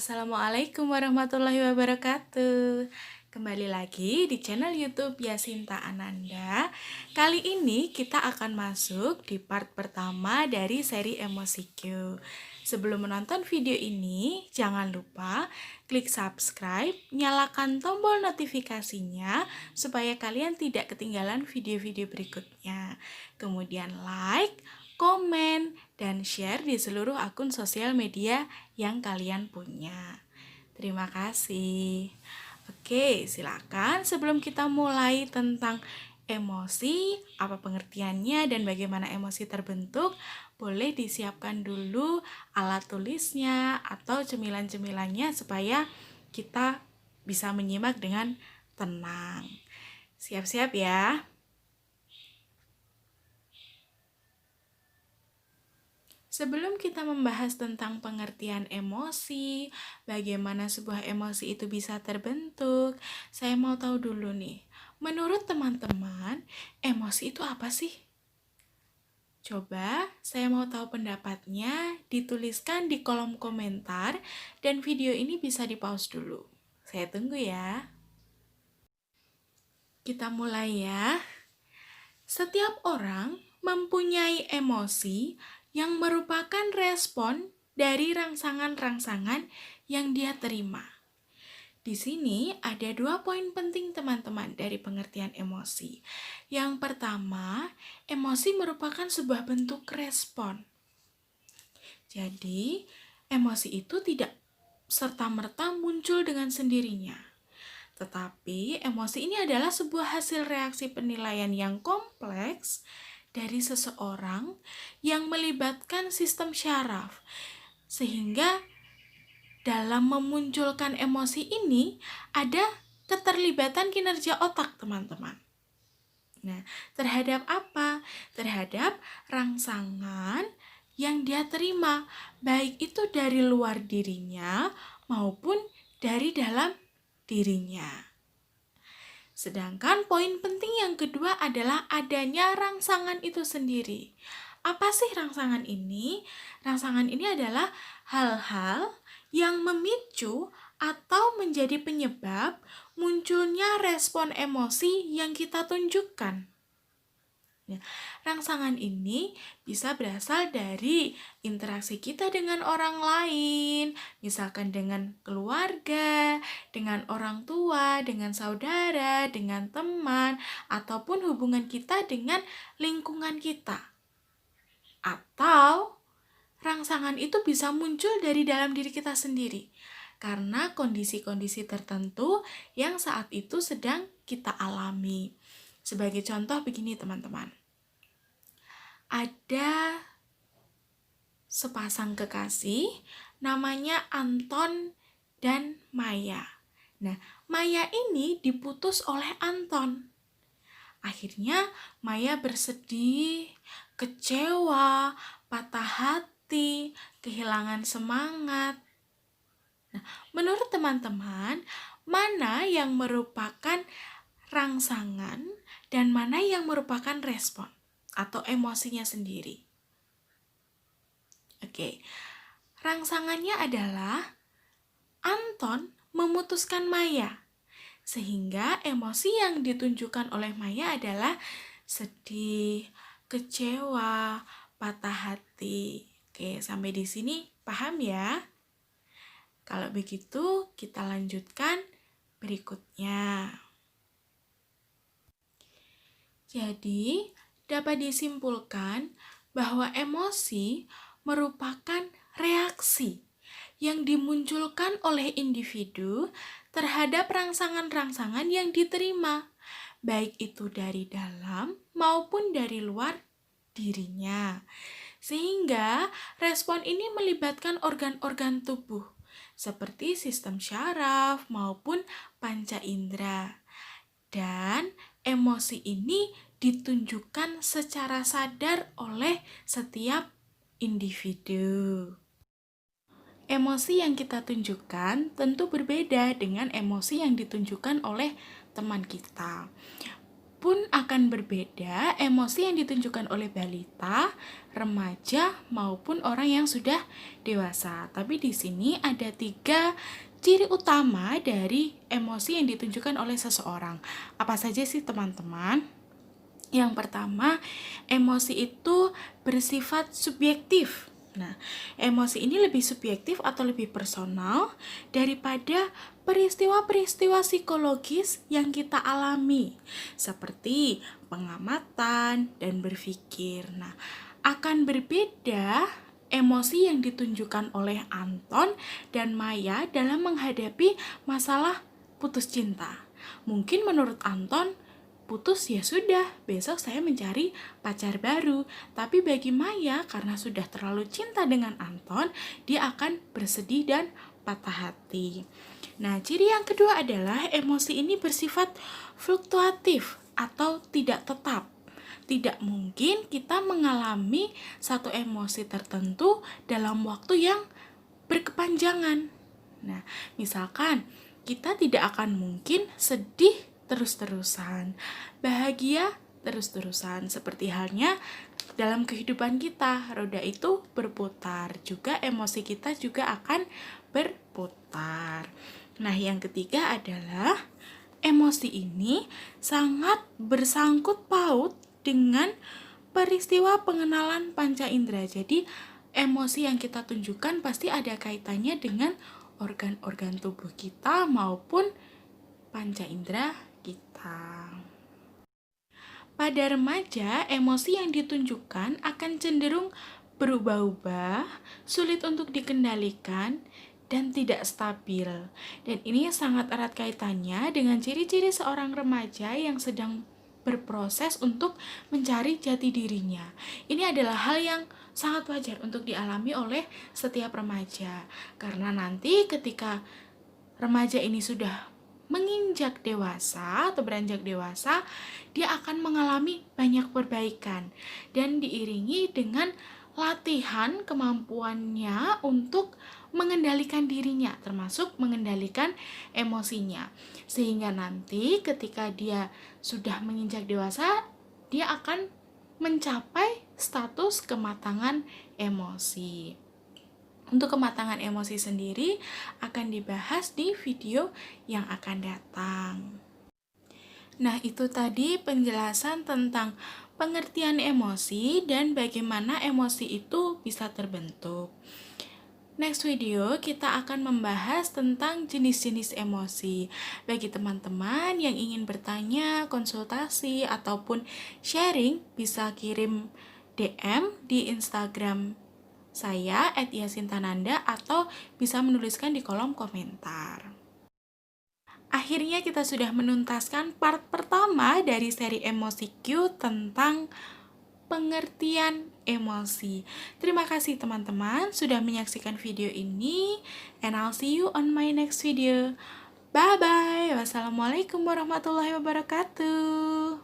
Assalamualaikum warahmatullahi wabarakatuh. Kembali lagi di channel YouTube Yasinta Ananda. Kali ini kita akan masuk di part pertama dari seri MOCQ. Sebelum menonton video ini, jangan lupa klik subscribe, nyalakan tombol notifikasinya supaya kalian tidak ketinggalan video-video berikutnya. Kemudian like, komen, dan share di seluruh akun sosial media yang kalian punya. Terima kasih. Oke, silakan sebelum kita mulai tentang emosi, apa pengertiannya dan bagaimana emosi terbentuk, boleh disiapkan dulu alat tulisnya atau cemilan-cemilannya supaya kita bisa menyimak dengan tenang. Siap-siap ya. Sebelum kita membahas tentang pengertian emosi, bagaimana sebuah emosi itu bisa terbentuk, saya mau tahu dulu nih, menurut teman-teman, emosi itu apa sih? Coba saya mau tahu pendapatnya, dituliskan di kolom komentar, dan video ini bisa di-pause dulu. Saya tunggu ya. Kita mulai ya. Setiap orang mempunyai emosi yang merupakan respon dari rangsangan-rangsangan yang dia terima. Di sini ada 2 poin penting teman-teman dari pengertian emosi. Yang pertama, emosi merupakan sebuah bentuk respon. Jadi, emosi itu tidak serta-merta muncul dengan sendirinya. Tetapi, emosi ini adalah sebuah hasil reaksi penilaian yang kompleks dari seseorang yang melibatkan sistem syaraf, sehingga dalam memunculkan emosi ini ada keterlibatan kinerja otak, teman-teman. Nah, terhadap apa? Terhadap rangsangan yang dia terima, baik itu dari luar dirinya maupun dari dalam dirinya. Sedangkan poin penting yang kedua adalah adanya rangsangan itu sendiri. Apa sih rangsangan ini? Rangsangan ini adalah hal-hal yang memicu atau menjadi penyebab munculnya respon emosi yang kita tunjukkan. Rangsangan ini bisa berasal dari interaksi kita dengan orang lain, misalkan dengan keluarga, dengan orang tua, dengan saudara, dengan teman, ataupun hubungan kita dengan lingkungan kita. Atau rangsangan itu bisa muncul dari dalam diri kita sendiri, karena kondisi-kondisi tertentu yang saat itu sedang kita alami. Sebagai contoh begini teman-teman. Ada sepasang kekasih namanya Anton dan Maya. Nah, Maya ini diputus oleh Anton. Akhirnya Maya bersedih, kecewa, patah hati, kehilangan semangat. Nah, menurut teman-teman, mana yang merupakan rangsangan dan mana yang merupakan respon atau emosinya sendiri? Oke, rangsangannya adalah Anton memutuskan Maya, sehingga emosi yang ditunjukkan oleh Maya adalah sedih, kecewa, patah hati. Oke, sampai di sini paham ya? Kalau begitu, kita lanjutkan berikutnya. Jadi, dapat disimpulkan bahwa emosi merupakan reaksi yang dimunculkan oleh individu terhadap rangsangan-rangsangan yang diterima, baik itu dari dalam maupun dari luar dirinya. Sehingga respon ini melibatkan organ-organ tubuh, seperti sistem syaraf maupun panca indera. Dan emosi ini ditunjukkan secara sadar oleh setiap individu. Emosi yang kita tunjukkan tentu berbeda dengan emosi yang ditunjukkan oleh teman kita. pun akan berbeda emosi yang ditunjukkan oleh balita, remaja, maupun orang yang sudah dewasa. Tapi di sini ada 3 ciri utama dari emosi yang ditunjukkan oleh seseorang. Apa saja sih teman-teman? Yang pertama, emosi itu bersifat subjektif. Nah, emosi ini lebih subjektif atau lebih personal daripada peristiwa-peristiwa psikologis yang kita alami, seperti pengamatan dan berpikir. Nah, akan berbeda emosi yang ditunjukkan oleh Anton dan Maya dalam menghadapi masalah putus cinta. Mungkin menurut Anton, putus ya sudah, besok saya mencari pacar baru. Tapi bagi Maya, karena sudah terlalu cinta dengan Anton, dia akan bersedih dan patah hati. Nah, ciri yang kedua adalah emosi ini bersifat fluktuatif atau tidak tetap. Tidak mungkin kita mengalami satu emosi tertentu dalam waktu yang berkepanjangan. Nah, misalkan kita tidak akan mungkin sedih terus-terusan, bahagia terus-terusan, seperti halnya dalam kehidupan kita, roda itu berputar, juga emosi kita juga akan berputar. Nah, yang ketiga adalah emosi ini sangat bersangkut paut dengan peristiwa pengenalan panca indera. Jadi, emosi yang kita tunjukkan pasti ada kaitannya dengan organ-organ tubuh kita maupun panca indera kita. Pada remaja, emosi yang ditunjukkan akan cenderung berubah-ubah, sulit untuk dikendalikan, dan tidak stabil. Dan ini sangat erat kaitannya dengan ciri-ciri seorang remaja yang sedang berproses untuk mencari jati dirinya. Ini adalah hal yang sangat wajar untuk dialami oleh setiap remaja, karena nanti ketika remaja ini sudah menginjak dewasa atau beranjak dewasa, dia akan mengalami banyak perbaikan dan diiringi dengan latihan kemampuannya untuk mengendalikan dirinya, termasuk mengendalikan emosinya. Sehingga nanti ketika dia sudah menginjak dewasa, dia akan mencapai status kematangan emosi. Untuk kematangan emosi sendiri akan dibahas di video yang akan datang. Nah, itu tadi penjelasan tentang pengertian emosi dan bagaimana emosi itu bisa terbentuk. Next video kita akan membahas tentang jenis-jenis emosi. Bagi teman-teman yang ingin bertanya, konsultasi, ataupun sharing, bisa kirim DM di Instagram saya @yasintananda atau bisa menuliskan di kolom komentar. Akhirnya kita sudah menuntaskan part pertama dari seri emosi Q tentang pengertian emosi. Terima kasih teman-teman sudah menyaksikan video ini, and I'll see you on my next video. Bye bye. Wassalamualaikum warahmatullahi wabarakatuh.